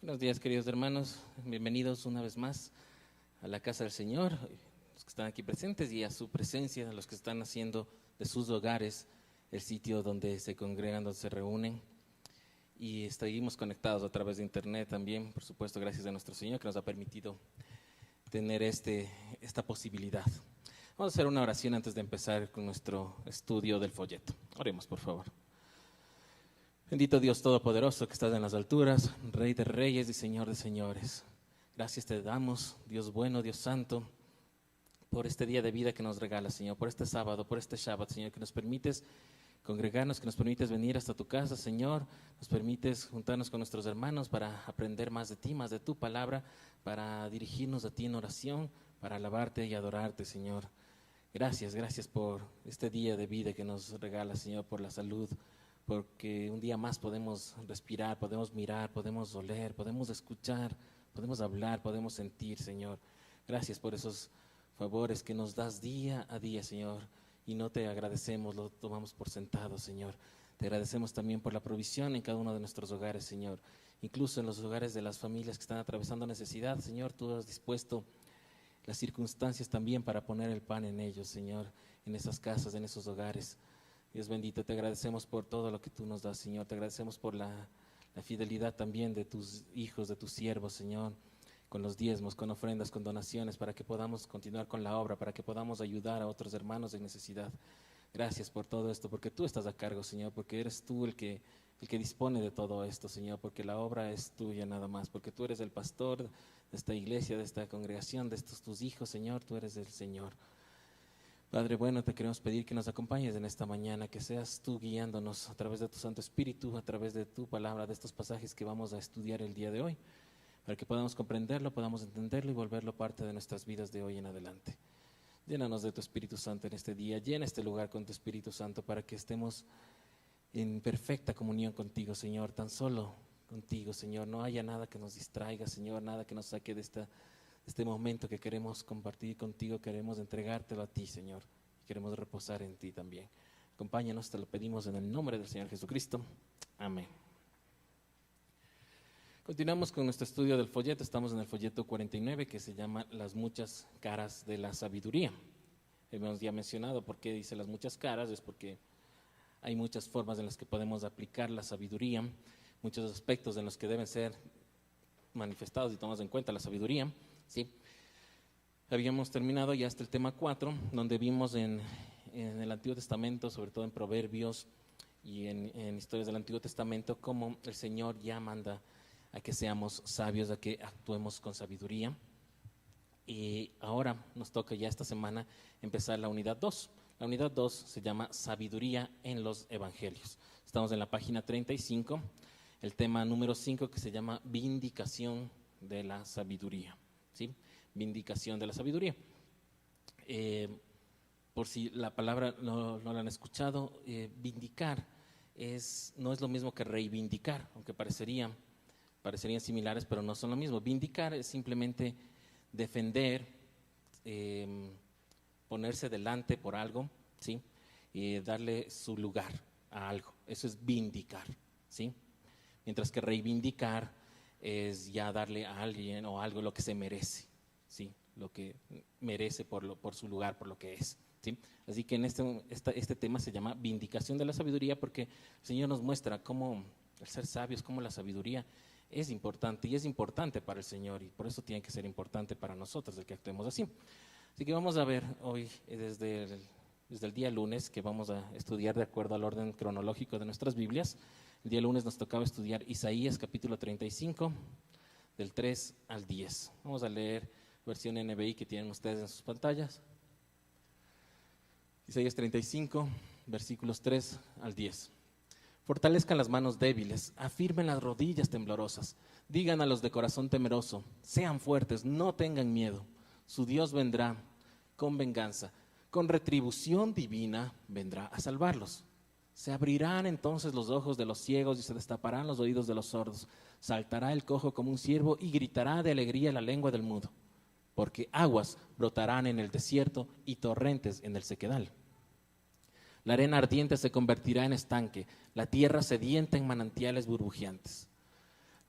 Buenos días, queridos hermanos. Bienvenidos una vez más a la casa del Señor, los que están aquí presentes y a su presencia, los que están haciendo de sus hogares el sitio donde se congregan, donde se reúnen. Y seguimos conectados a través de internet también, por supuesto, gracias a nuestro Señor que nos ha permitido tener esta posibilidad. Vamos a hacer una oración antes de empezar con nuestro estudio del folleto. Oremos, por favor. Bendito Dios Todopoderoso que estás en las alturas, Rey de reyes y Señor de señores. Gracias te damos, Dios bueno, Dios santo, por este día de vida que nos regalas, Señor, por este sábado, por este Shabbat, Señor, que nos permites congregarnos, que nos permites venir hasta tu casa, Señor, nos permites juntarnos con nuestros hermanos para aprender más de ti, más de tu palabra, para dirigirnos a ti en oración, para alabarte y adorarte, Señor. Gracias por este día de vida que nos regalas, Señor, por la salud, porque un día más podemos respirar, podemos mirar, podemos oler, podemos escuchar, podemos hablar, podemos sentir, Señor. Gracias por esos favores que nos das día a día, Señor, y no te agradecemos, lo tomamos por sentado, Señor. Te agradecemos también por la provisión en cada uno de nuestros hogares, Señor. Incluso en los hogares de las familias que están atravesando necesidad, Señor, tú has dispuesto las circunstancias también para poner el pan en ellos, Señor, en esas casas, en esos hogares. Dios bendito, te agradecemos por todo lo que tú nos das, Señor. Te agradecemos por la fidelidad también de tus hijos, de tus siervos, Señor, con los diezmos, con ofrendas, con donaciones, para que podamos continuar con la obra, para que podamos ayudar a otros hermanos en necesidad. Gracias por todo esto, porque tú estás a cargo, Señor, porque eres tú el que dispone de todo esto, Señor, porque la obra es tuya nada más, porque tú eres el pastor de esta iglesia, de esta congregación, de estos tus hijos, Señor, tú eres el Señor. Padre bueno, te queremos pedir que nos acompañes en esta mañana, que seas tú guiándonos a través de tu Santo Espíritu, a través de tu palabra, de estos pasajes que vamos a estudiar el día de hoy, para que podamos comprenderlo, podamos entenderlo y volverlo parte de nuestras vidas de hoy en adelante. Llénanos de tu Espíritu Santo en este día, llena este lugar con tu Espíritu Santo para que estemos en perfecta comunión contigo, Señor, tan solo contigo, Señor. No haya nada que nos distraiga, Señor, nada que nos saque de este momento que queremos compartir contigo, queremos entregártelo a ti, Señor, y queremos reposar en ti también. Acompáñanos, te lo pedimos en el nombre del Señor Jesucristo. Amén. Continuamos con nuestro estudio del folleto. Estamos en el folleto 49, que se llama Las muchas caras de la sabiduría. Hemos ya mencionado por qué dice las muchas caras, es porque hay muchas formas en las que podemos aplicar la sabiduría, muchos aspectos en los que deben ser manifestados y tomados en cuenta la sabiduría. Sí, habíamos terminado ya hasta el tema 4, donde vimos en el Antiguo Testamento, sobre todo en Proverbios y en historias del Antiguo Testamento, cómo el Señor ya manda a que seamos sabios, a que actuemos con sabiduría. Y ahora nos toca ya esta semana empezar la unidad 2. La unidad 2 se llama Sabiduría en los Evangelios. Estamos en la página 35, el tema número 5, que se llama Vindicación de la Sabiduría. ¿Sí? Vindicación de la sabiduría. Por si la palabra no la han escuchado, vindicar no es lo mismo que reivindicar, aunque parecerían similares, pero no son lo mismo. Vindicar es simplemente defender, ponerse delante por algo, ¿sí? Y darle su lugar a algo. Eso es vindicar, ¿sí? Mientras que reivindicar es ya darle a alguien o algo lo que se merece, ¿sí? Lo que merece por su lugar, por lo que es, ¿sí? Así que en este tema se llama vindicación de la sabiduría, porque el Señor nos muestra cómo el ser sabios, cómo la sabiduría es importante y es importante para el Señor, y por eso tiene que ser importante para nosotros el que actuemos así. Así que vamos a ver hoy desde el día lunes, que vamos a estudiar de acuerdo al orden cronológico de nuestras Biblias. El día lunes nos tocaba estudiar Isaías capítulo 35, del 3 al 10. Vamos a leer versión NBI que tienen ustedes en sus pantallas. Isaías 35, versículos 3 al 10. Fortalezcan las manos débiles, afirmen las rodillas temblorosas. Digan a los de corazón temeroso, sean fuertes, no tengan miedo. Su Dios vendrá con venganza, con retribución divina vendrá a salvarlos. Se abrirán entonces los ojos de los ciegos y se destaparán los oídos de los sordos. Saltará el cojo como un ciervo y gritará de alegría la lengua del mudo. Porque aguas brotarán en el desierto y torrentes en el sequedal. La arena ardiente se convertirá en estanque, la tierra sedienta en manantiales burbujeantes.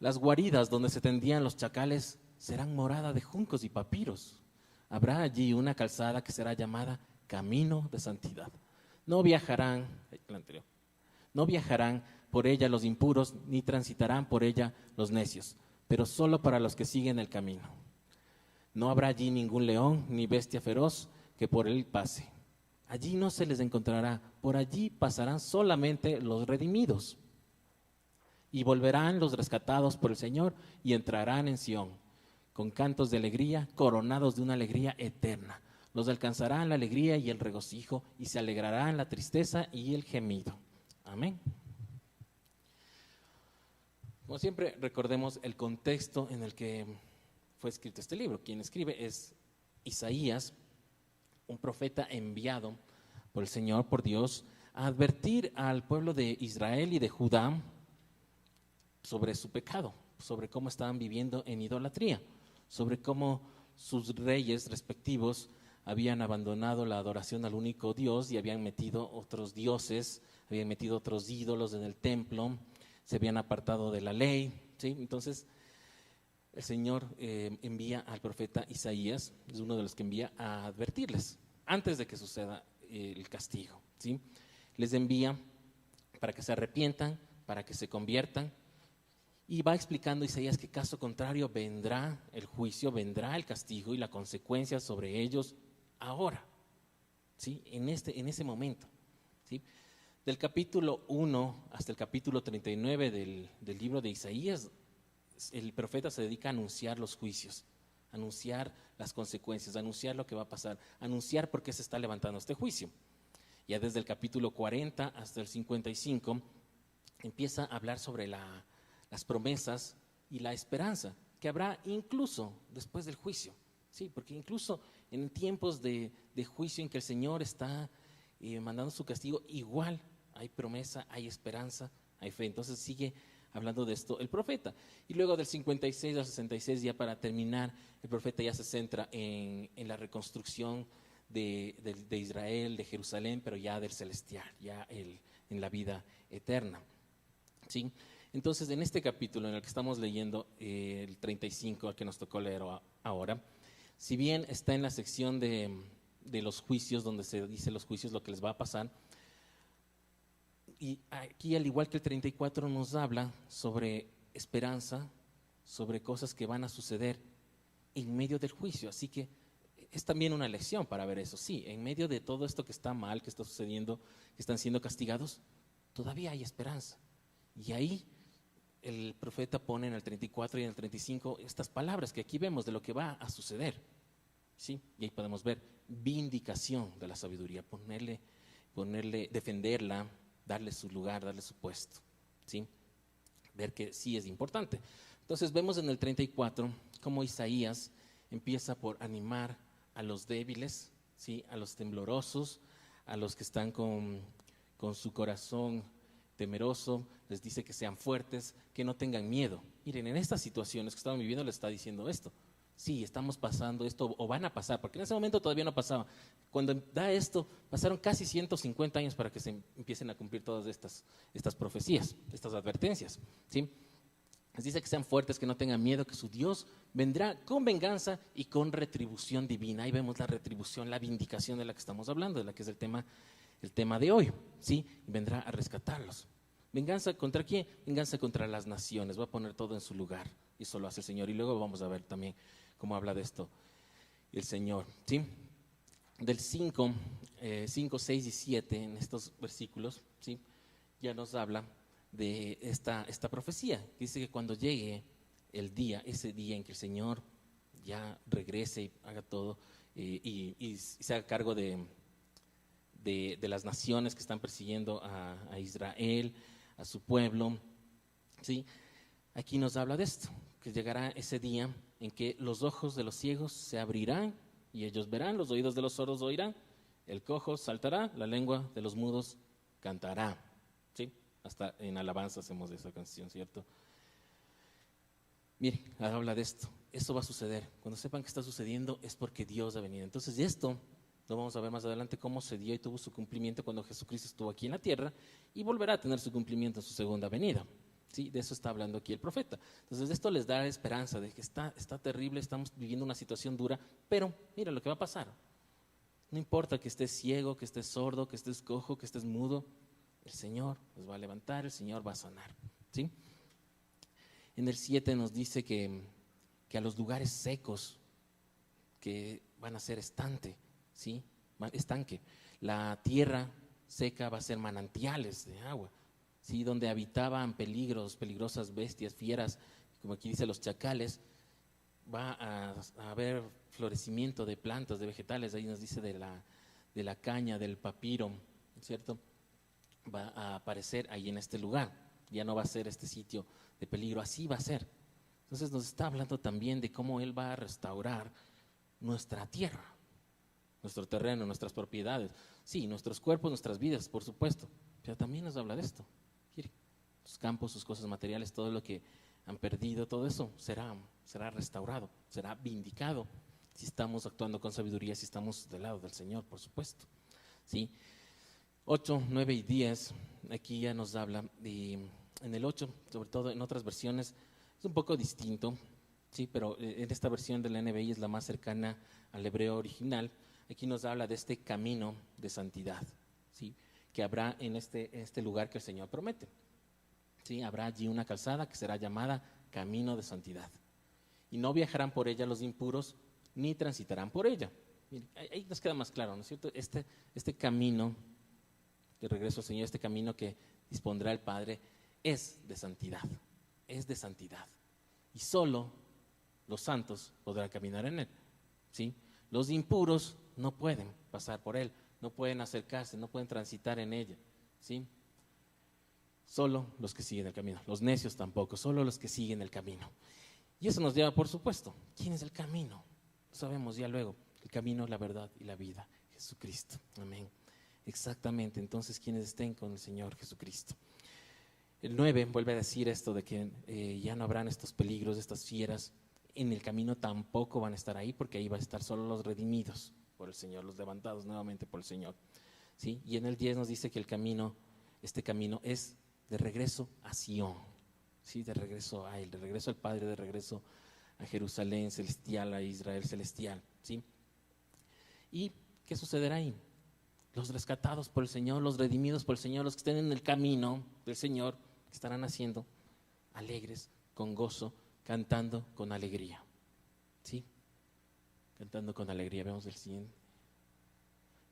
Las guaridas donde se tendían los chacales serán morada de juncos y papiros. Habrá allí una calzada que será llamada Camino de Santidad. No viajarán, la anterior, no viajarán por ella los impuros, ni transitarán por ella los necios, pero solo para los que siguen el camino. No habrá allí ningún león ni bestia feroz que por él pase. Allí no se les encontrará, por allí pasarán solamente los redimidos. Y volverán los rescatados por el Señor y entrarán en Sión, con cantos de alegría, coronados de una alegría eterna. Los alcanzarán la alegría y el regocijo, y se alegrarán la tristeza y el gemido. Amén. Como siempre, recordemos el contexto en el que fue escrito este libro. Quien escribe es Isaías, un profeta enviado por el Señor, por Dios, a advertir al pueblo de Israel y de Judá sobre su pecado, sobre cómo estaban viviendo en idolatría, sobre cómo sus reyes respectivos habían abandonado la adoración al único Dios y habían metido otros dioses, habían metido otros ídolos en el templo, se habían apartado de la ley, ¿sí? Entonces el Señor envía al profeta Isaías, es uno de los que envía a advertirles antes de que suceda el castigo, ¿sí? Les envía para que se arrepientan, para que se conviertan, y va explicando Isaías que caso contrario vendrá el juicio, vendrá el castigo y la consecuencia sobre ellos ahora, ¿sí? En ese momento, ¿sí? Del capítulo 1 hasta el capítulo 39 del libro de Isaías, el profeta se dedica a anunciar los juicios, anunciar las consecuencias, anunciar lo que va a pasar, anunciar por qué se está levantando este juicio. Ya desde el capítulo 40 hasta el 55 empieza a hablar sobre las promesas y la esperanza que habrá incluso después del juicio, ¿sí? Porque incluso en tiempos de juicio en que el Señor está mandando su castigo, igual hay promesa, hay esperanza, hay fe. Entonces sigue hablando de esto el profeta. Y luego del 56 al 66, ya para terminar, el profeta ya se centra en la reconstrucción de Israel, de Jerusalén, pero ya del celestial, ya en la vida eterna, ¿sí? Entonces, en este capítulo en el que estamos leyendo, el 35, al que nos tocó leer ahora, si bien está en la sección de los juicios, donde se dice los juicios, lo que les va a pasar, y aquí, al igual que el 34, nos habla sobre esperanza, sobre cosas que van a suceder en medio del juicio. Así que es también una lección para ver eso. Sí, en medio de todo esto que está mal, que está sucediendo, que están siendo castigados, todavía hay esperanza. Y ahí el profeta pone en el 34 y en el 35 estas palabras que aquí vemos de lo que va a suceder, ¿sí? Y ahí podemos ver vindicación de la sabiduría, ponerle, defenderla, darle su lugar, darle su puesto, ¿sí? Ver que sí es importante. Entonces vemos en el 34 cómo Isaías empieza por animar a los débiles, ¿sí? A los temblorosos, a los que están con su corazón temeroso, les dice que sean fuertes, que no tengan miedo. Miren, en estas situaciones que estaban viviendo les está diciendo esto. Sí, estamos pasando esto, o van a pasar, porque en ese momento todavía no pasaba. Cuando da esto, pasaron casi 150 años para que se empiecen a cumplir todas estas profecías, estas advertencias, ¿sí? Les dice que sean fuertes, que no tengan miedo, que su Dios vendrá con venganza y con retribución divina. Ahí vemos la retribución, la vindicación de la que estamos hablando, de la que es el tema de hoy, ¿sí? Vendrá a rescatarlos. ¿Venganza contra quién? Venganza contra las naciones. Va a poner todo en su lugar. Y eso lo hace el Señor. Y luego vamos a ver también cómo habla de esto el Señor, ¿sí? Del 5, 6 y 7, en estos versículos, ¿sí? Ya nos habla de esta profecía. Dice que cuando llegue el día, ese día en que el Señor ya regrese y haga todo y se haga cargo de las naciones que están persiguiendo a Israel, a su pueblo, ¿sí? Aquí nos habla de esto, que llegará ese día en que los ojos de los ciegos se abrirán y ellos verán, los oídos de los sordos oirán, el cojo saltará, la lengua de los mudos cantará, ¿sí? Hasta en alabanza hacemos esa canción, ¿cierto? Miren, habla de esto, esto va a suceder. Cuando sepan que está sucediendo es porque Dios ha venido. Entonces esto lo vamos a ver más adelante cómo se dio y tuvo su cumplimiento cuando Jesucristo estuvo aquí en la tierra y volverá a tener su cumplimiento en su segunda venida, Sí, de eso está hablando aquí el profeta. Entonces esto les da esperanza de que está terrible, estamos viviendo una situación dura, pero mira lo que va a pasar. No importa que estés ciego, que estés sordo, que estés cojo, que estés mudo, el Señor los va a levantar, el Señor va a sanar. ¿Sí? En el 7 nos dice que a los lugares secos que van a ser estanque, ¿sí? Estanque. La tierra seca va a ser manantiales de agua, ¿sí? Donde habitaban peligrosas bestias, fieras, como aquí dice los chacales, va a haber florecimiento de plantas, de vegetales. Ahí nos dice de la caña, del papiro, ¿cierto? Va a aparecer ahí en este lugar. Ya no va a ser este sitio de peligro, así va a ser. Entonces nos está hablando también de cómo Él va a restaurar nuestra tierra, nuestro terreno, nuestras propiedades. Sí, nuestros cuerpos, nuestras vidas, por supuesto, pero también nos habla de esto. Sus campos, sus cosas materiales, todo lo que han perdido, todo eso será restaurado, será vindicado, si estamos actuando con sabiduría, si estamos del lado del Señor, por supuesto. ¿Sí? 8, 9 y 10, aquí ya nos habla, y en el 8, sobre todo en otras versiones, es un poco distinto, sí, pero en esta versión de la NBI es la más cercana al hebreo original. Aquí nos habla de este camino de santidad, ¿sí? Que habrá en este lugar que el Señor promete. ¿Sí? Habrá allí una calzada que será llamada camino de santidad. Y no viajarán por ella los impuros, ni transitarán por ella. Miren, ahí nos queda más claro, ¿no es cierto? Este camino de regreso al Señor, este camino que dispondrá el Padre, es de santidad. Es de santidad. Y solo los santos podrán caminar en él. ¿Sí? Los impuros no pueden pasar por él, no pueden acercarse, no pueden transitar en ella. ¿Sí? Solo los que siguen el camino. Los necios tampoco, solo los que siguen el camino. Y eso nos lleva, por supuesto, ¿quién es el camino? Lo sabemos ya luego. El camino, la verdad y la vida. Jesucristo. Amén. Exactamente. Entonces, quienes estén con el Señor Jesucristo. El 9 vuelve a decir esto de que ya no habrán estos peligros, estas fieras. En el camino tampoco van a estar ahí, porque ahí va a estar solo los redimidos por el Señor, los levantados nuevamente por el Señor. ¿Sí? Y en el 10 nos dice que este camino es de regreso a Sión, ¿sí? De regreso a Él, de regreso al Padre, de regreso a Jerusalén celestial, a Israel celestial, ¿sí? ¿Y qué sucederá ahí? Los rescatados por el Señor, los redimidos por el Señor, los que estén en el camino del Señor, estarán haciendo alegres, con gozo, cantando con alegría, ¿sí? Cantando con alegría. Vemos el siguiente.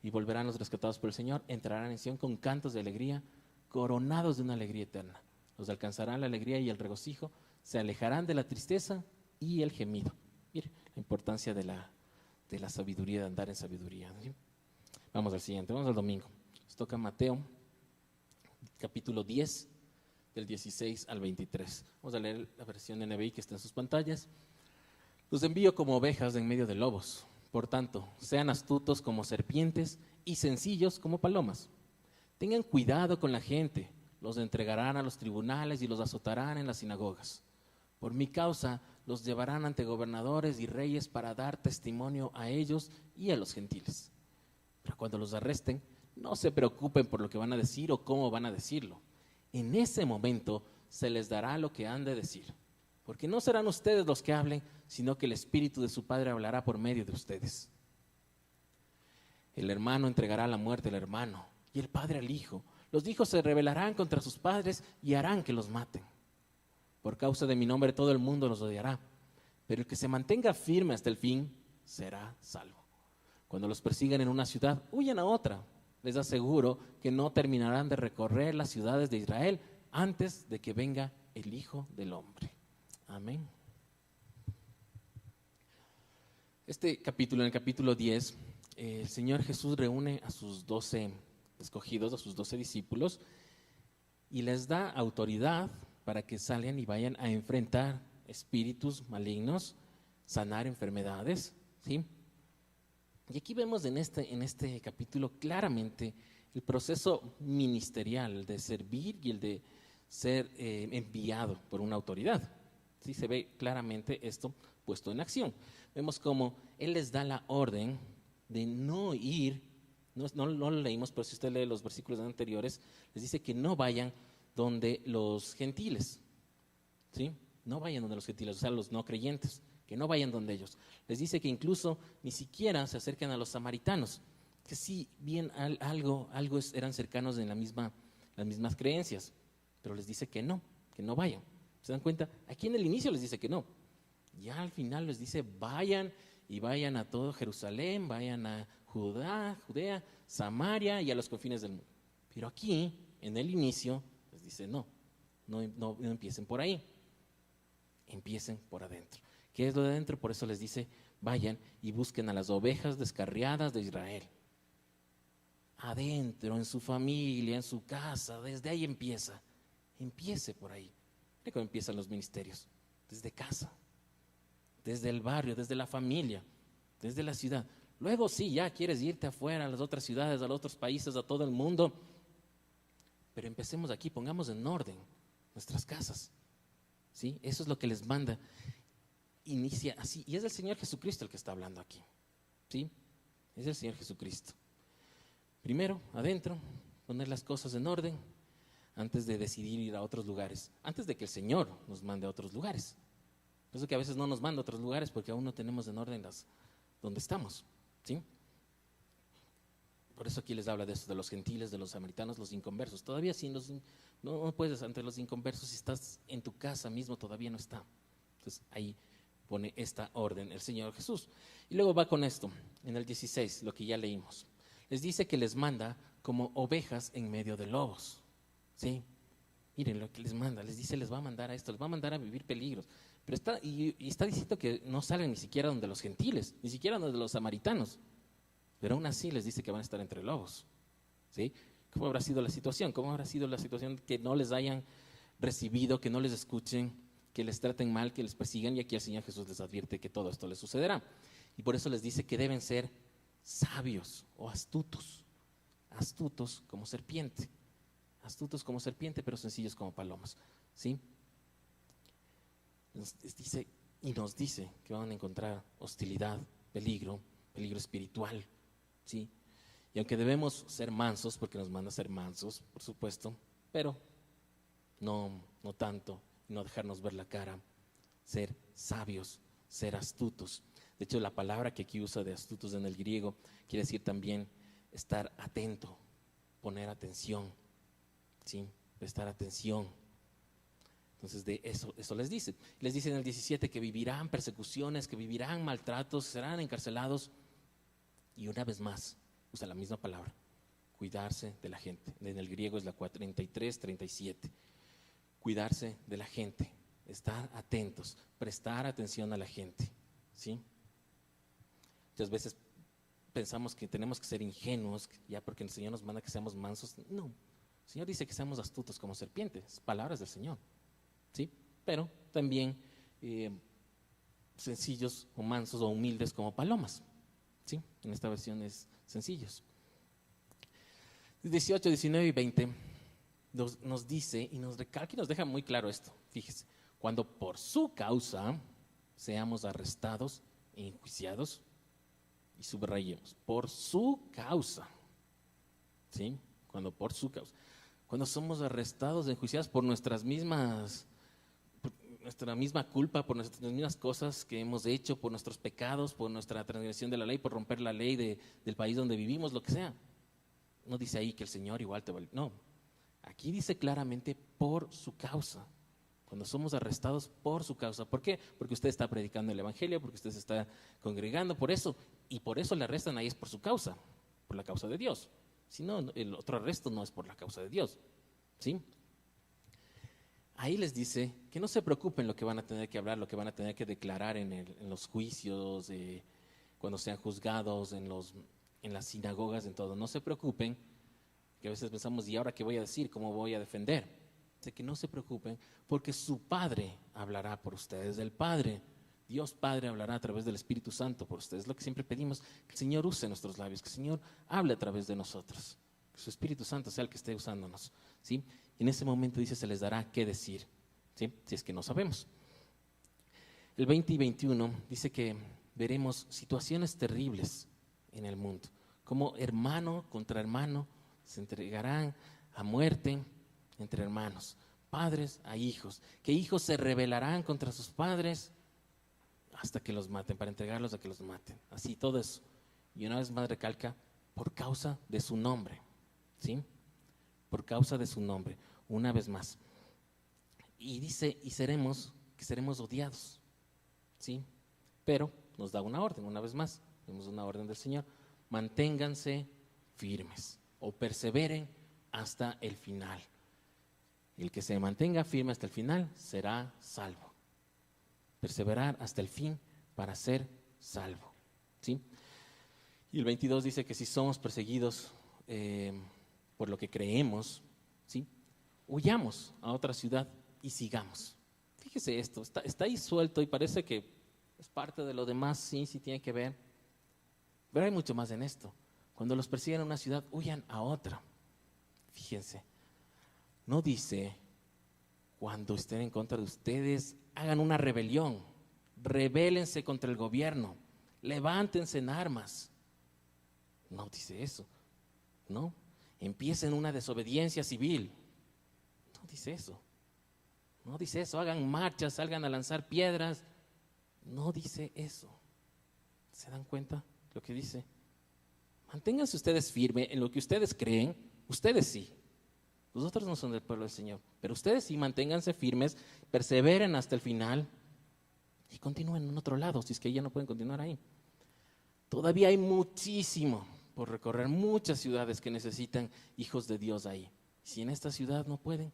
Y volverán los rescatados por el Señor, entrarán en Sión con cantos de alegría, coronados de una alegría eterna. Los alcanzarán la alegría y el regocijo, se alejarán de la tristeza y el gemido. Mire la importancia de la sabiduría, de andar en sabiduría, ¿sí? Vamos al siguiente, vamos al domingo. Nos toca Mateo, capítulo 10, del 16 al 23. Vamos a leer la versión de NBI que está en sus pantallas. Los envío como ovejas en medio de lobos. Por tanto, sean astutos como serpientes y sencillos como palomas. Tengan cuidado con la gente, los entregarán a los tribunales y los azotarán en las sinagogas. Por mi causa los llevarán ante gobernadores y reyes para dar testimonio a ellos y a los gentiles. Pero cuando los arresten, no se preocupen por lo que van a decir o cómo van a decirlo. En ese momento se les dará lo que han de decir, porque no serán ustedes los que hablen, sino que el Espíritu de su Padre hablará por medio de ustedes. El hermano entregará a la muerte al hermano y el padre al hijo. Los hijos se rebelarán contra sus padres y harán que los maten. Por causa de mi nombre todo el mundo los odiará, pero el que se mantenga firme hasta el fin será salvo. Cuando los persigan en una ciudad, huyan a otra. Les aseguro que no terminarán de recorrer las ciudades de Israel antes de que venga el Hijo del Hombre. Amén. Este capítulo, en el capítulo 10, el Señor Jesús reúne a sus 12 escogidos, a sus 12 discípulos, y les da autoridad para que salgan y vayan a enfrentar espíritus malignos, sanar enfermedades, ¿sí? Y aquí vemos en este capítulo claramente el proceso ministerial de servir y el de ser enviado por una autoridad. ¿Sí? Se ve claramente esto puesto en acción. Vemos cómo Él les da la orden de no ir, no lo leímos, pero si usted lee los versículos anteriores, les dice que no vayan donde los gentiles, ¿sí? No vayan donde los gentiles, o sea, los no creyentes, que no vayan donde ellos. Les dice que incluso ni siquiera se acerquen a los samaritanos, que sí, bien eran cercanos en las mismas creencias, pero les dice que no vayan. ¿Se dan cuenta? Aquí en el inicio les dice que no. Ya al final les dice, vayan y vayan a todo Jerusalén, vayan a Judea, Samaria y a los confines del mundo. Pero aquí, en el inicio, les dice, no empiecen por ahí, empiecen por adentro. ¿Qué es lo de adentro? Por eso les dice, vayan y busquen a las ovejas descarriadas de Israel. Adentro, en su familia, en su casa, desde ahí empiece por ahí. Mira cómo empiezan los ministerios, desde casa, desde el barrio, desde la familia, desde la ciudad. Luego sí, ya quieres irte afuera, a las otras ciudades, a los otros países, a todo el mundo, pero empecemos aquí, pongamos en orden nuestras casas, ¿sí? Eso es lo que les manda. Inicia así, y es el Señor Jesucristo el que está hablando aquí, ¿sí? Es el Señor Jesucristo. Primero, adentro, poner las cosas en orden antes de decidir ir a otros lugares, antes de que el Señor nos mande a otros lugares. Por eso que a veces no nos manda a otros lugares porque aún no tenemos en orden donde estamos, ¿sí? Por eso aquí les habla de eso, de los gentiles, de los samaritanos, los inconversos. Todavía sí, no puedes entre los inconversos, si estás en tu casa mismo, todavía no está. Entonces ahí pone esta orden el Señor Jesús. Y luego va con esto, en el 16, lo que ya leímos. Les dice que les manda como ovejas en medio de lobos, ¿sí? Miren lo que les manda, les dice, les va a mandar a esto, les va a mandar a vivir peligros. Pero está diciendo que no salgan ni siquiera donde los gentiles, ni siquiera donde los samaritanos. Pero aún así les dice que van a estar entre lobos, ¿sí? ¿Cómo habrá sido la situación? ¿Cómo habrá sido la situación que no les hayan recibido, que no les escuchen, que les traten mal, que les persigan? Y aquí el Señor Jesús les advierte que todo esto les sucederá. Y por eso les dice que deben ser sabios o astutos como serpiente. Astutos como serpiente, pero sencillos como palomas, ¿sí? Nos dice que van a encontrar hostilidad, peligro espiritual, ¿sí? Y aunque debemos ser mansos, porque nos manda a ser mansos, por supuesto, pero no tanto, no dejarnos ver la cara, ser sabios, ser astutos. De hecho, la palabra que aquí usa de astutos en el griego quiere decir también estar atento, poner atención, ¿sí? Prestar atención. Entonces de eso les dice. Les dice en el 17 que vivirán persecuciones, que vivirán maltratos, serán encarcelados. Y una vez más, usa la misma palabra, cuidarse de la gente. En el griego es la 33, 37. Cuidarse de la gente, estar atentos, prestar atención a la gente, ¿sí? Muchas veces pensamos que tenemos que ser ingenuos, ya porque el Señor nos manda que seamos mansos. No, el Señor dice que seamos astutos como serpientes, palabras del Señor, ¿sí? Pero también sencillos o mansos o humildes como palomas, ¿sí? En esta versión es sencillos. 18, 19 y 20 nos dice y nos recalca y nos deja muy claro esto. Fíjese, cuando por su causa seamos arrestados e enjuiciados, y subrayemos, por su causa, ¿sí? Cuando por su causa, cuando somos arrestados, enjuiciados por nuestra misma culpa, por nuestras mismas cosas que hemos hecho, por nuestros pecados, por nuestra transgresión de la ley, por romper la ley del país donde vivimos, lo que sea. No dice ahí que el Señor igual te va a... No, aquí dice claramente por su causa. Cuando somos arrestados por su causa. ¿Por qué? Porque usted está predicando el evangelio, porque usted se está congregando, por eso. Y por eso le arrestan ahí, es por su causa, por la causa de Dios. Si no, el otro arresto no es por la causa de Dios, ¿sí? Ahí les dice que no se preocupen lo que van a tener que hablar, lo que van a tener que declarar en los juicios, cuando sean juzgados, en las sinagogas, en todo. No se preocupen, que a veces pensamos, ¿y ahora qué voy a decir? ¿Cómo voy a defender? Dice que no se preocupen, porque su Padre hablará por ustedes. El Padre, Dios Padre, hablará a través del Espíritu Santo por ustedes. Lo que siempre pedimos, que el Señor use nuestros labios, que el Señor hable a través de nosotros, que su Espíritu Santo sea el que esté usándonos, ¿sí? Y en ese momento dice, se les dará qué decir, ¿sí? Si es que no sabemos. El 20 y 21 dice que veremos situaciones terribles en el mundo, como hermano contra hermano se entregarán a muerte entre hermanos, padres a hijos, que hijos se rebelarán contra sus padres hasta que los maten, para entregarlos a que los maten. Así, todo eso. Y una vez más recalca, por causa de su nombre, ¿sí? Por causa de su nombre, una vez más. Y dice, y seremos odiados, ¿sí? Pero nos da una orden, una vez más, vemos una orden del Señor: manténganse firmes o perseveren hasta el final. El que se mantenga firme hasta el final será salvo. Perseverar hasta el fin para ser salvo, ¿sí? Y el 22 dice que si somos perseguidos por lo que creemos, ¿sí?, huyamos a otra ciudad y sigamos. Fíjese esto, está ahí suelto y parece que es parte de lo demás, sí tiene que ver, pero hay mucho más en esto. Cuando los persiguen en una ciudad, huyan a otra. Fíjense, no dice cuando estén en contra de ustedes, hagan una rebelión, rebélense contra el gobierno, levántense en armas. No dice eso, no. Empiecen una desobediencia civil. No dice eso. No dice eso, hagan marchas, salgan a lanzar piedras. No dice eso. ¿Se dan cuenta lo que dice? Manténganse ustedes firmes en lo que ustedes creen. Ustedes sí. Los otros no son del pueblo del Señor. Pero ustedes sí, manténganse firmes, perseveren hasta el final y continúen en otro lado, si es que ya no pueden continuar ahí. Todavía hay muchísimo por recorrer, muchas ciudades que necesitan hijos de Dios ahí. Si en esta ciudad no pueden,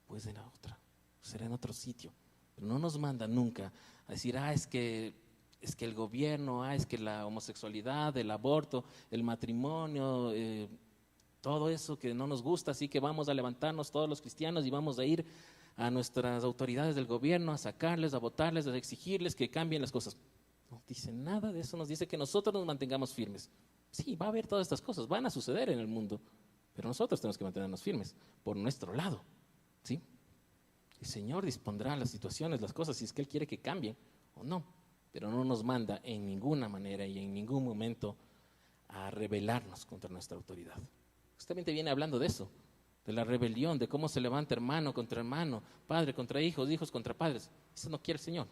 pues en la otra, será en otro sitio. Pero no nos manda nunca a decir, es que el gobierno, es que la homosexualidad, el aborto, el matrimonio, todo eso que no nos gusta, así que vamos a levantarnos todos los cristianos y vamos a ir a nuestras autoridades del gobierno a sacarles, a votarles, a exigirles que cambien las cosas. No dice nada de eso, nos dice que nosotros nos mantengamos firmes. Sí, va a haber todas estas cosas, van a suceder en el mundo, pero nosotros tenemos que mantenernos firmes por nuestro lado, ¿sí? El Señor dispondrá las situaciones, las cosas, si es que Él quiere que cambien o no, pero no nos manda en ninguna manera y en ningún momento a rebelarnos contra nuestra autoridad. Justamente viene hablando de eso, de la rebelión, de cómo se levanta hermano contra hermano, padre contra hijos, hijos contra padres. Eso no quiere el Señor.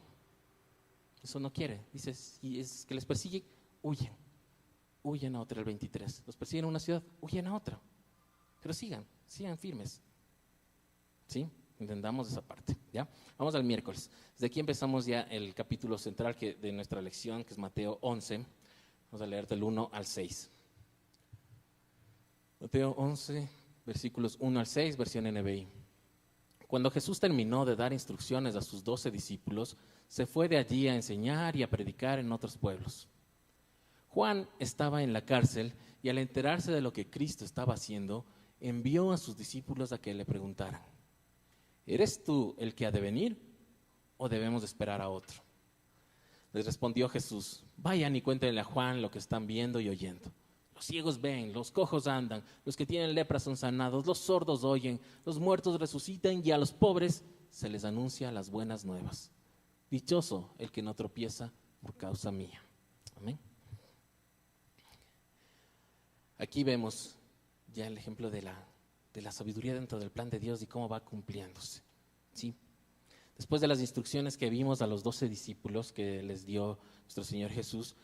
Eso no quiere. Dice, si es que les persigue, huyen a otra, el 23. Los persiguen a una ciudad, huyen a otra. Pero sigan firmes. ¿Sí? Entendamos esa parte, ¿ya? Vamos al miércoles. Desde aquí empezamos ya el capítulo central de nuestra lección, que es Mateo 11. Vamos a leer del 1 al 6. Mateo 11, versículos 1 al 6, versión NBI. Cuando Jesús terminó de dar instrucciones a sus 12 discípulos, se fue de allí a enseñar y a predicar en otros pueblos. Juan estaba en la cárcel y al enterarse de lo que Cristo estaba haciendo, envió a sus discípulos a que le preguntaran: ¿eres tú el que ha de venir o debemos esperar a otro? Les respondió Jesús: vayan y cuéntenle a Juan lo que están viendo y oyendo. Los ciegos ven, los cojos andan, los que tienen lepra son sanados, los sordos oyen, los muertos resucitan y a los pobres se les anuncia las buenas nuevas. Dichoso el que no tropieza por causa mía. Amén. Aquí vemos ya el ejemplo de la sabiduría dentro del plan de Dios y cómo va cumpliéndose, ¿sí? Después de las instrucciones que vimos a los 12 discípulos que les dio nuestro Señor Jesús,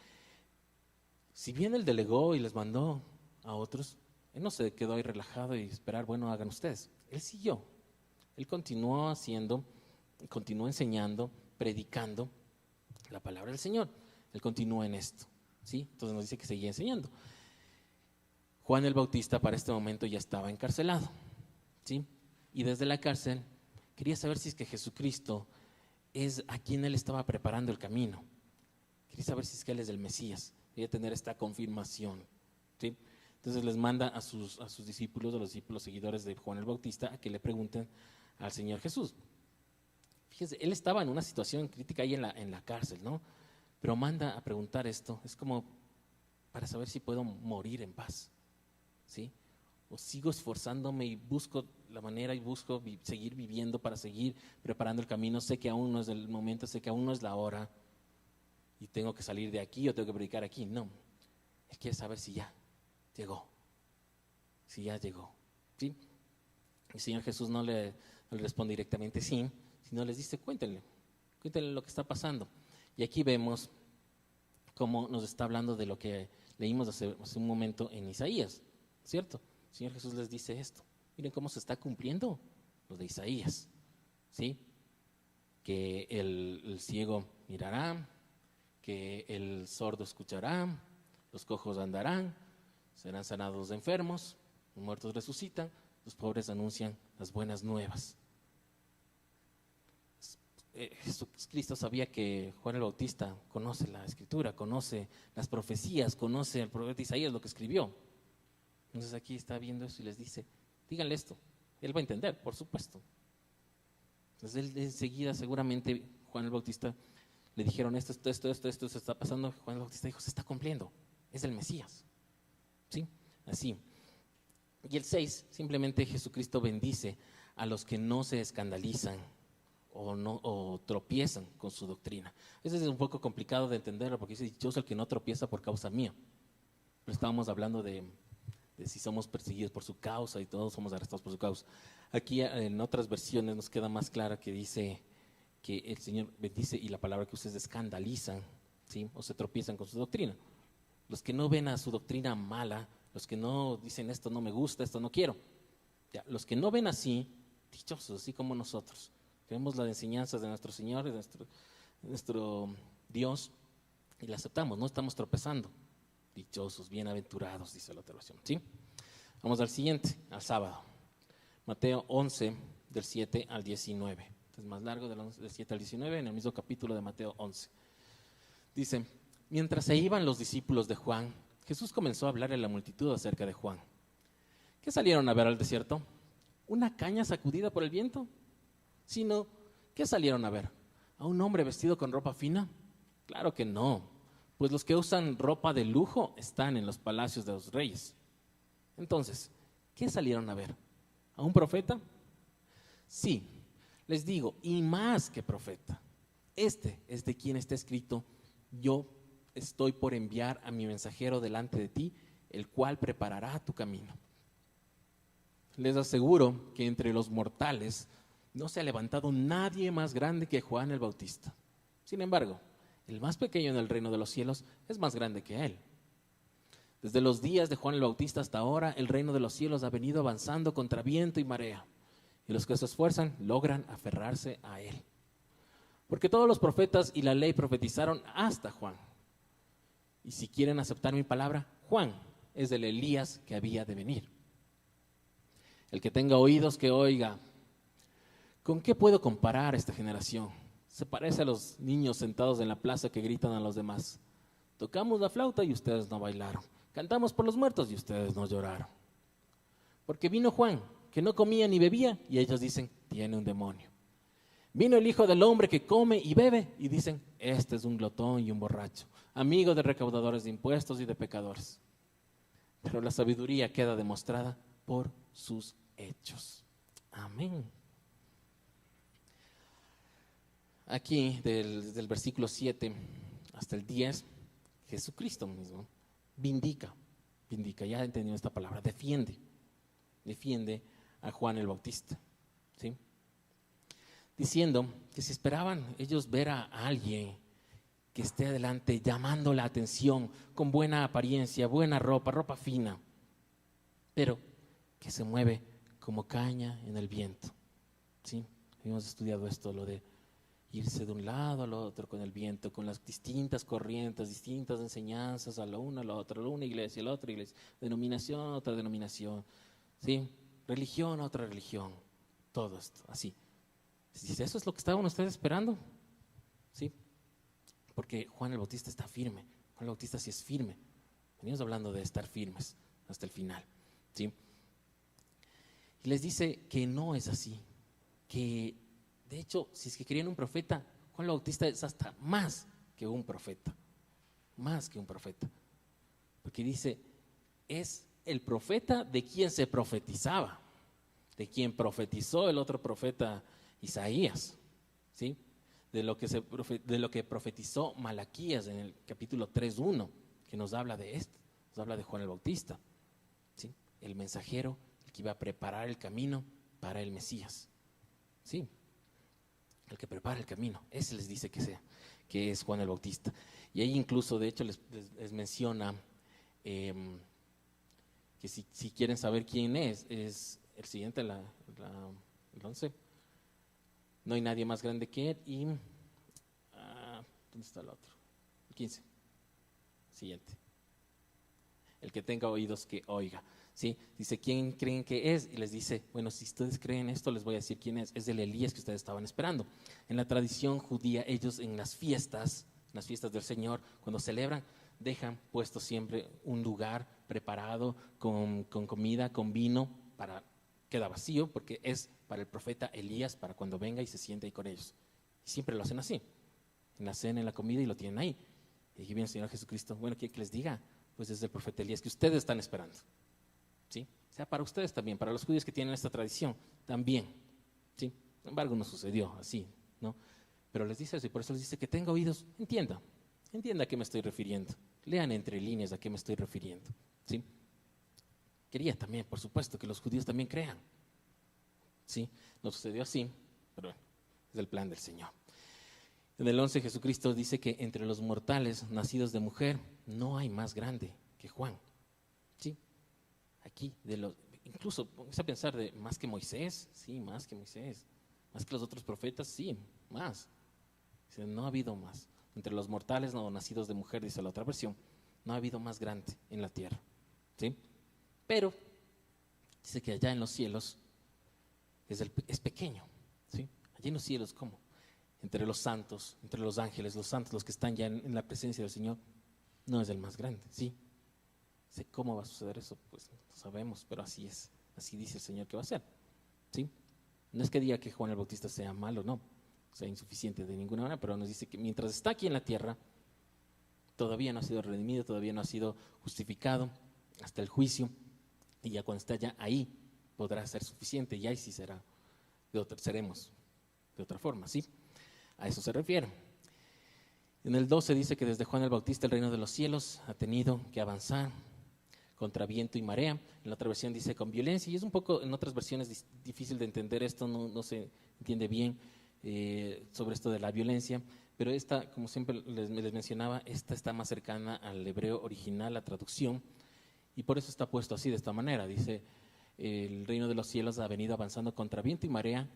si bien Él delegó y les mandó a otros, Él no se quedó ahí relajado y esperar, bueno, hagan ustedes. Él siguió. Él continuó haciendo, continuó enseñando, predicando la palabra del Señor. Él continúa en esto, ¿sí? Entonces nos dice que seguía enseñando. Juan el Bautista para este momento ya estaba encarcelado, ¿sí? Y desde la cárcel quería saber si es que Jesucristo es a quien él estaba preparando el camino. Quería saber si es que él es el Mesías. Quería tener esta confirmación, ¿sí? Entonces les manda a sus discípulos, a los discípulos seguidores de Juan el Bautista, a que le pregunten al Señor Jesús. Fíjense, él estaba en una situación crítica ahí en la cárcel, ¿no? Pero manda a preguntar esto, es como para saber si puedo morir en paz, ¿sí? O sigo esforzándome y busco la manera y busco seguir viviendo para seguir preparando el camino. Sé que aún no es el momento, sé que aún no es la hora y tengo que salir de aquí o tengo que predicar aquí. No, él quiere saber si ya llegó, si ya llegó, ¿sí? El Señor Jesús no le No le responde directamente sí, sino les dice, cuéntenle lo que está pasando. Y aquí vemos cómo nos está hablando de lo que leímos hace un momento en Isaías, ¿cierto? El Señor Jesús les dice esto. Miren cómo se está cumpliendo lo de Isaías, ¿sí? Que el ciego mirará, que el sordo escuchará, los cojos andarán, serán sanados los enfermos, los muertos resucitan, los pobres anuncian las buenas nuevas. Jesucristo sabía que Juan el Bautista conoce la Escritura, conoce las profecías, conoce al profeta Isaías, lo que escribió. Entonces aquí está viendo eso y les dice, díganle esto. Él va a entender, por supuesto. Entonces él enseguida seguramente Juan el Bautista le dijeron esto se está pasando. Juan el Bautista dijo, se está cumpliendo, es el Mesías. ¿Sí? Así. Y el 6, simplemente Jesucristo bendice a los que no se escandalizan o tropiezan con su doctrina. Eso es un poco complicado de entenderlo porque dice, dichoso el que no tropieza por causa mía. Pero estábamos hablando de si somos perseguidos por su causa y todos somos arrestados por su causa. Aquí en otras versiones nos queda más clara que dice que el Señor bendice y la palabra que ustedes escandalizan, ¿sí? O se tropiezan con su doctrina. Los que no ven a su doctrina mala, los que no dicen esto no me gusta, esto no quiero. Ya, los que no ven así, dichosos, así como nosotros. Vemos las enseñanzas de nuestro Señor, de nuestro Dios, y la aceptamos, no estamos tropezando. Dichosos, bienaventurados, dice la otra versión. ¿Sí? Vamos al siguiente, al sábado. Mateo 11, del 7 al 19. Es más largo, del 7 al 19, en el mismo capítulo de Mateo 11. Dice, mientras se iban los discípulos de Juan, Jesús comenzó a hablarle a la multitud acerca de Juan. ¿Qué salieron a ver al desierto? ¿Una caña sacudida por el viento? Sino, ¿qué salieron a ver? ¿A un hombre vestido con ropa fina? Claro que no, pues los que usan ropa de lujo están en los palacios de los reyes. Entonces, ¿qué salieron a ver? ¿A un profeta? Sí, les digo, y más que profeta. Este es de quien está escrito, yo estoy por enviar a mi mensajero delante de ti, el cual preparará tu camino. Les aseguro que entre los mortales no se ha levantado nadie más grande que Juan el Bautista. Sin embargo, el más pequeño en el reino de los cielos es más grande que él. Desde los días de Juan el Bautista hasta ahora, el reino de los cielos ha venido avanzando contra viento y marea, y los que se esfuerzan logran aferrarse a él. Porque todos los profetas y la ley profetizaron hasta Juan. Y si quieren aceptar mi palabra, Juan es el Elías que había de venir. El que tenga oídos que oiga. ¿Con qué puedo comparar esta generación? Se parece a los niños sentados en la plaza que gritan a los demás. Tocamos la flauta y ustedes no bailaron. Cantamos por los muertos y ustedes no lloraron. Porque vino Juan, que no comía ni bebía, y ellos dicen, tiene un demonio. Vino el Hijo del Hombre que come y bebe, y dicen, este es un glotón y un borracho, amigo de recaudadores de impuestos y de pecadores. Pero la sabiduría queda demostrada por sus hechos. Amén. Aquí, desde el versículo 7 hasta el 10, Jesucristo mismo vindica, ya entendido esta palabra, defiende a Juan el Bautista, ¿sí? Diciendo que si esperaban ellos ver a alguien que esté adelante llamando la atención con buena apariencia, buena ropa fina, pero que se mueve como caña en el viento, ¿sí? Hemos estudiado esto, lo de irse de un lado al otro con el viento, con las distintas corrientes, distintas enseñanzas, a la una, a la otra, a una iglesia, a la otra iglesia, denominación, otra denominación, ¿sí? Religión, otra religión, todo esto, así. Dice, ¿eso es lo que estaban ustedes esperando? ¿Sí? Porque Juan el Bautista está firme, Juan el Bautista sí es firme. Venimos hablando de estar firmes hasta el final, ¿sí? Y les dice que no es así, que de hecho, si es que querían un profeta, Juan el Bautista es hasta más que un profeta, porque dice, es el profeta de quien se profetizaba, de quien profetizó el otro profeta Isaías, ¿sí? De lo que profetizó Malaquías en el capítulo 3:1, que nos habla de esto, nos habla de Juan el Bautista, ¿sí? El mensajero, el que iba a preparar el camino para el Mesías. Sí, el que prepara el camino, ese les dice que sea, que es Juan el Bautista. Y ahí incluso, de hecho, les menciona que si quieren saber quién es el siguiente, el 11. No hay nadie más grande que él. Y, ¿dónde está el otro? El 15. Siguiente. El que tenga oídos que oiga. ¿Sí? Dice, ¿quién creen que es? Y les dice, bueno, si ustedes creen esto, les voy a decir quién es. Es el Elías que ustedes estaban esperando. En la tradición judía, ellos en las fiestas del Señor, cuando celebran, dejan puesto siempre un lugar preparado con comida, con vino, queda vacío, porque es para el profeta Elías, para cuando venga y se siente ahí con ellos. Y siempre lo hacen así, en la cena, en la comida, y lo tienen ahí. Y aquí viene el Señor Jesucristo, bueno, ¿quiere que les diga? Pues es el profeta Elías que ustedes están esperando. ¿Sí? O sea, para ustedes también, para los judíos que tienen esta tradición, también. ¿Sí? Sin embargo, no sucedió así, ¿no? Pero les dice eso, y por eso les dice que tenga oídos, entienda a qué me estoy refiriendo. Lean entre líneas a qué me estoy refiriendo. ¿Sí? Quería también, por supuesto, que los judíos también crean. ¿Sí? No sucedió así, pero bueno, es el plan del Señor. En el 11 Jesucristo dice que entre los mortales nacidos de mujer no hay más grande que Juan. ¿Sí? Aquí, incluso, póngase a pensar, más que Moisés, sí, más que Moisés, más que los otros profetas, sí, más. Dice, no ha habido más. Entre los mortales no nacidos de mujer, dice la otra versión, no ha habido más grande en la tierra. ¿Sí? Pero dice que allá en los cielos es pequeño. ¿Sí? Allá en los cielos, ¿cómo? Entre los santos, entre los ángeles, los santos, los que están ya en la presencia del Señor, no es el más grande. ¿Sí? ¿Cómo va a suceder eso? Pues no sabemos, pero así es. Así dice el Señor que va a ser. ¿Sí? No es que diga que Juan el Bautista sea malo, no, sea insuficiente de ninguna manera, pero nos dice que mientras está aquí en la tierra, todavía no ha sido redimido, todavía no ha sido justificado hasta el juicio, y ya cuando está ya ahí podrá ser suficiente, y ahí sí seremos de otra forma, ¿sí? A eso se refiere. En el 12 dice que desde Juan el Bautista el reino de los cielos ha tenido que avanzar contra viento y marea. En la otra versión dice con violencia, y es un poco, en otras versiones, difícil de entender esto, no se entiende bien sobre esto de la violencia, pero esta, como siempre les mencionaba, esta está más cercana al hebreo original, la traducción, y por eso está puesto así, de esta manera. Dice, el reino de los cielos ha venido avanzando contra viento y marea,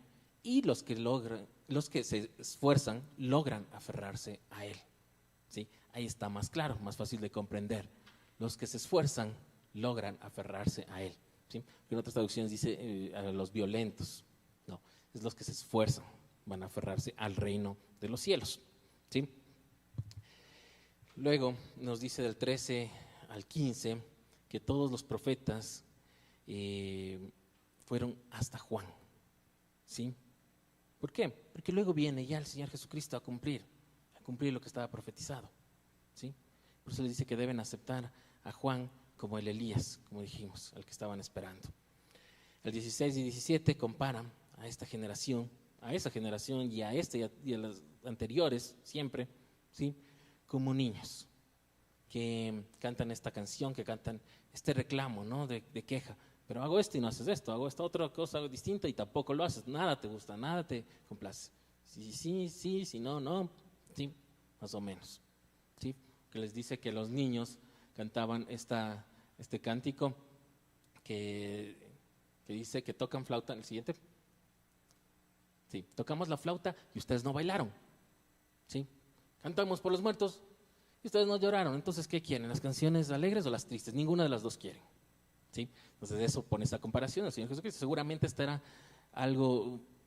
y los que se esfuerzan logran aferrarse a él. ¿Sí? Ahí está más claro, más fácil de comprender. Los que se esfuerzan logran aferrarse a él. ¿Sí? En otras traducciones dice a los violentos. No, es los que se esfuerzan, van a aferrarse al reino de los cielos. ¿Sí? Luego nos dice del 13 al 15 que todos los profetas fueron hasta Juan. ¿Sí? ¿Por qué? Porque luego viene ya el Señor Jesucristo a cumplir lo que estaba profetizado. ¿Sí? Por eso les dice que deben aceptar a Juan como el Elías, como dijimos, al que estaban esperando. El 16 y 17 comparan a esta generación, a esa generación y a esta y a las anteriores, siempre, ¿sí? Como niños que cantan esta canción, que cantan este reclamo, ¿no? de queja. Pero hago esto y no haces esto, hago esta otra cosa distinta y tampoco lo haces, nada te gusta, nada te complace. Sí, si no, no, sí, más o menos. ¿Sí? Que les dice que los niños cantaban este cántico que dice que tocan flauta. ¿El siguiente? Sí, tocamos la flauta y ustedes no bailaron. ¿Sí? Cantamos por los muertos y ustedes no lloraron. Entonces, ¿qué quieren? ¿Las canciones alegres o las tristes? Ninguna de las dos quieren. ¿Sí? Entonces eso pone esa comparación al Señor Jesucristo. Seguramente esta era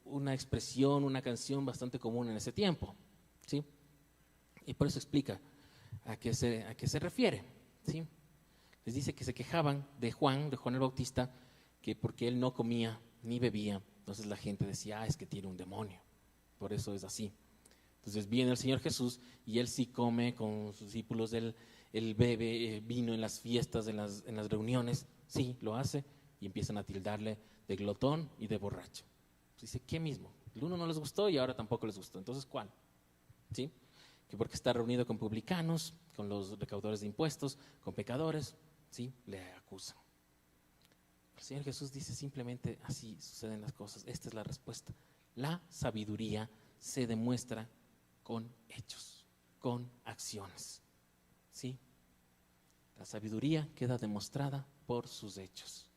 una expresión, una canción bastante común en ese tiempo. ¿Sí? Y por eso explica a qué se refiere. ¿Sí? Les dice que se quejaban de Juan el Bautista, que porque él no comía ni bebía, entonces la gente decía, es que tiene un demonio, por eso es así. Entonces viene el Señor Jesús y él sí come con sus discípulos, él bebe vino en las fiestas, en las reuniones, sí, lo hace, y empiezan a tildarle de glotón y de borracho. Dice, ¿qué mismo? El uno no les gustó y ahora tampoco les gustó, entonces ¿cuál? ¿Sí? Que porque está reunido con publicanos, con los recaudadores de impuestos, con pecadores, ¿sí? Le acusan. El Señor Jesús dice simplemente, así suceden las cosas, esta es la respuesta. La sabiduría se demuestra con hechos, con acciones. ¿Sí? La sabiduría queda demostrada por sus hechos.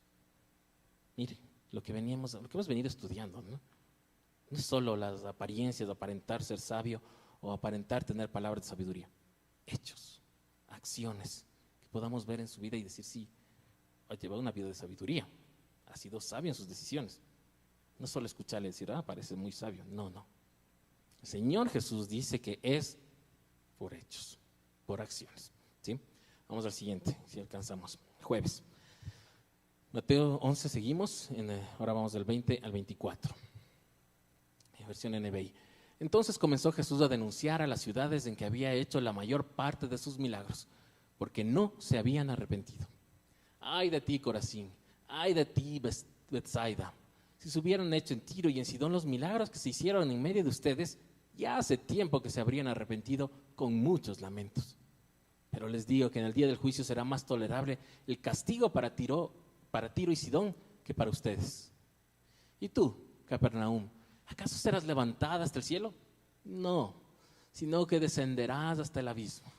Mire, lo que hemos venido estudiando, ¿no? No es solo las apariencias, aparentar ser sabio o aparentar tener palabras de sabiduría. Hechos, acciones que podamos ver en su vida y decir, sí, ha llevado una vida de sabiduría, ha sido sabio en sus decisiones. No solo escucharle decir, parece muy sabio. No. El Señor Jesús dice que es por hechos, por acciones. ¿Sí? Vamos al siguiente, si alcanzamos. Jueves. Mateo 11, seguimos. Ahora vamos del 20 al 24. Versión NBI. Entonces comenzó Jesús a denunciar a las ciudades en que había hecho la mayor parte de sus milagros, porque no se habían arrepentido. Ay de ti, Corazín, ay de ti, Betsaida. Si se hubieran hecho en Tiro y en Sidón los milagros que se hicieron en medio de ustedes, ya hace tiempo que se habrían arrepentido con muchos lamentos. Pero les digo que en el día del juicio será más tolerable el castigo para Tiro y Sidón que para ustedes. ¿Y tú, Capernaum, acaso serás levantada hasta el cielo? No, sino que descenderás hasta el abismo.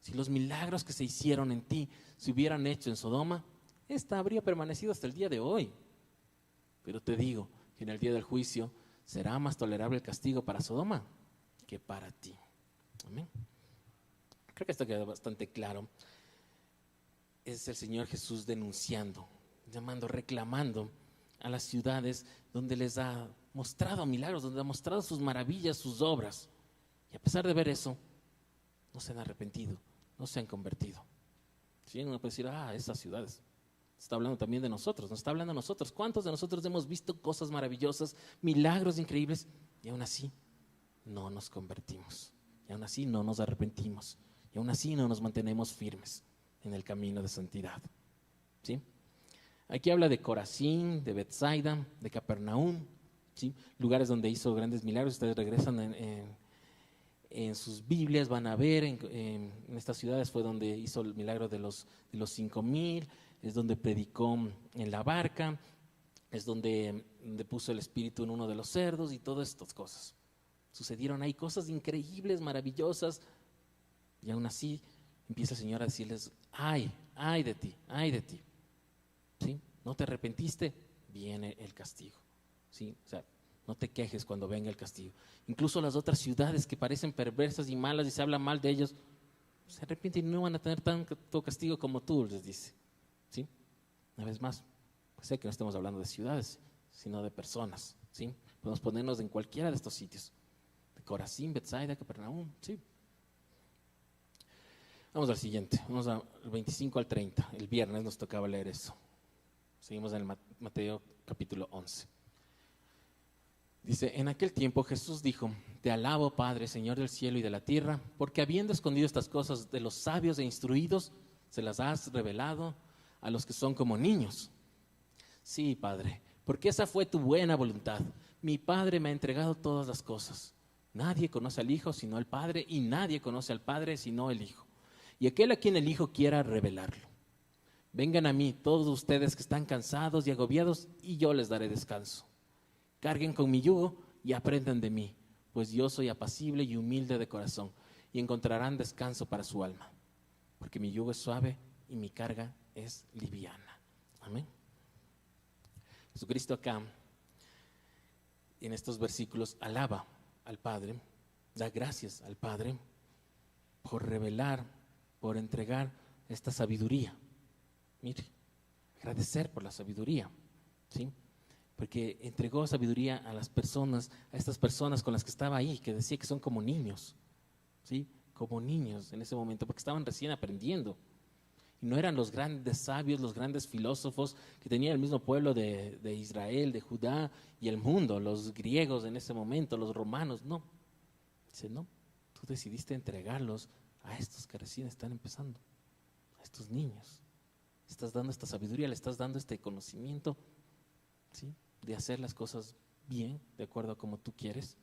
Si los milagros que se hicieron en ti se hubieran hecho en Sodoma, esta habría permanecido hasta el día de hoy. Pero te digo que en el día del juicio será más tolerable el castigo para Sodoma que para ti. Amén. Creo que esto queda bastante claro. Es el Señor Jesús denunciando, llamando, reclamando a las ciudades donde les ha mostrado milagros, donde ha mostrado sus maravillas, sus obras. Y a pesar de ver eso, no se han arrepentido, no se han convertido. Si uno puede decir, esas ciudades. Está hablando también de nosotros, nos está hablando de nosotros. ¿Cuántos de nosotros hemos visto cosas maravillosas, milagros increíbles, y aún así no nos convertimos? Y aún así no nos arrepentimos. Y aún así no nos mantenemos firmes en el camino de santidad. ¿Sí? Aquí habla de Corazín, de Betsaida, de Capernaum, ¿sí? Lugares donde hizo grandes milagros. Ustedes regresan en sus Biblias, van a ver en estas ciudades fue donde hizo el milagro de los 5,000, es donde predicó en la barca, es donde puso el espíritu en uno de los cerdos y todas estas cosas. Sucedieron ahí cosas increíbles, maravillosas, y aún así empieza el Señor a decirles, ay de ti, ¿sí? No te arrepentiste, viene el castigo, ¿sí? O sea, no te quejes cuando venga el castigo. Incluso las otras ciudades que parecen perversas y malas y se habla mal de ellos, se arrepienten y no van a tener tanto castigo como tú, les dice, ¿sí? Una vez más, pues sé que no estamos hablando de ciudades, sino de personas, ¿sí? Podemos ponernos en cualquiera de estos sitios, de Corazín, Betsaida, Capernaum, ¿sí? Vamos al siguiente, vamos al 25 al 30. El viernes nos tocaba leer eso. Seguimos en el Mateo capítulo 11. Dice, en aquel tiempo Jesús dijo, te alabo, Padre, Señor del cielo y de la tierra, porque habiendo escondido estas cosas de los sabios e instruidos, se las has revelado a los que son como niños. Sí, Padre, porque esa fue tu buena voluntad. Mi Padre me ha entregado todas las cosas. Nadie conoce al Hijo sino al Padre, y nadie conoce al Padre sino el Hijo. Y aquel a quien el Hijo quiera revelarlo. Vengan a mí todos ustedes que están cansados y agobiados, y yo les daré descanso. Carguen con mi yugo y aprendan de mí, pues yo soy apacible y humilde de corazón, y encontrarán descanso para su alma, porque mi yugo es suave y mi carga es liviana. Amén. Jesucristo acá, en estos versículos, alaba al Padre, da gracias al Padre por revelar, por entregar esta sabiduría. Mire, agradecer por la sabiduría, ¿sí? Porque entregó sabiduría a las personas, a estas personas con las que estaba ahí, que decía que son como niños, ¿sí? Como niños en ese momento, porque estaban recién aprendiendo. Y no eran los grandes sabios, los grandes filósofos que tenía el mismo pueblo de Israel, de Judá y el mundo, los griegos en ese momento, los romanos, no. Dice, no, tú decidiste entregarlos a estos que recién están empezando, a estos niños. Estás dando esta sabiduría, le estás dando este conocimiento, ¿sí? De hacer las cosas bien, de acuerdo a como tú quieres.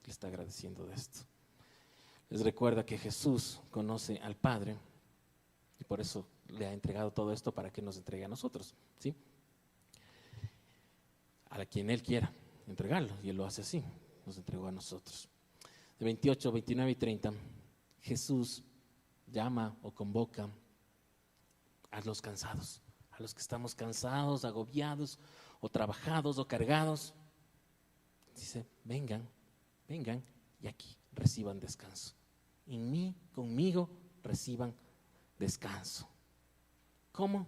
Le está agradeciendo de esto. Les recuerda que Jesús conoce al Padre y por eso le ha entregado todo esto para que nos entregue a nosotros, ¿sí? A quien Él quiera entregarlo, y Él lo hace así, nos entregó a nosotros. De 28, 29 y 30, Jesús llama o convoca a los cansados, a los que estamos cansados, agobiados, o trabajados, o cargados. Dice, vengan, vengan, y aquí reciban descanso. En mí, conmigo, reciban descanso. ¿Cómo?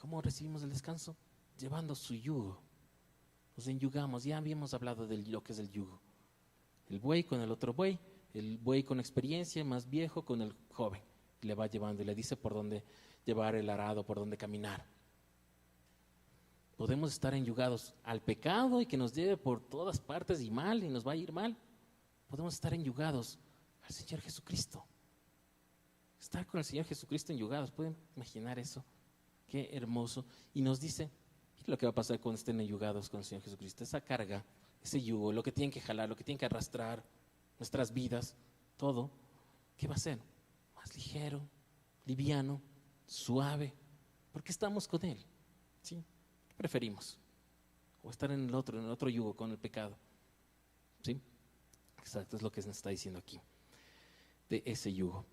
¿Cómo recibimos el descanso? Llevando su yugo. Nos enyugamos, ya habíamos hablado de lo que es el yugo. El buey con el otro buey, el buey con experiencia, más viejo con el joven. Y le va llevando y le dice por dónde llevar el arado, por dónde caminar. Podemos estar enyugados al pecado y que nos lleve por todas partes y mal, y nos va a ir mal. Podemos estar enyugados al Señor Jesucristo. Estar con el Señor Jesucristo enyugados, ¿pueden imaginar eso? Qué hermoso. Y nos dice, ¿qué es lo que va a pasar cuando estén enyugados con el Señor Jesucristo? Esa carga, ese yugo, lo que tienen que jalar, lo que tienen que arrastrar, nuestras vidas, todo, ¿qué va a ser? Más ligero, liviano, suave, porque estamos con Él. ¿Sí? ¿Qué preferimos? O estar en el otro yugo, con el pecado. ¿Sí? Exacto, es lo que nos está diciendo aquí, de ese yugo.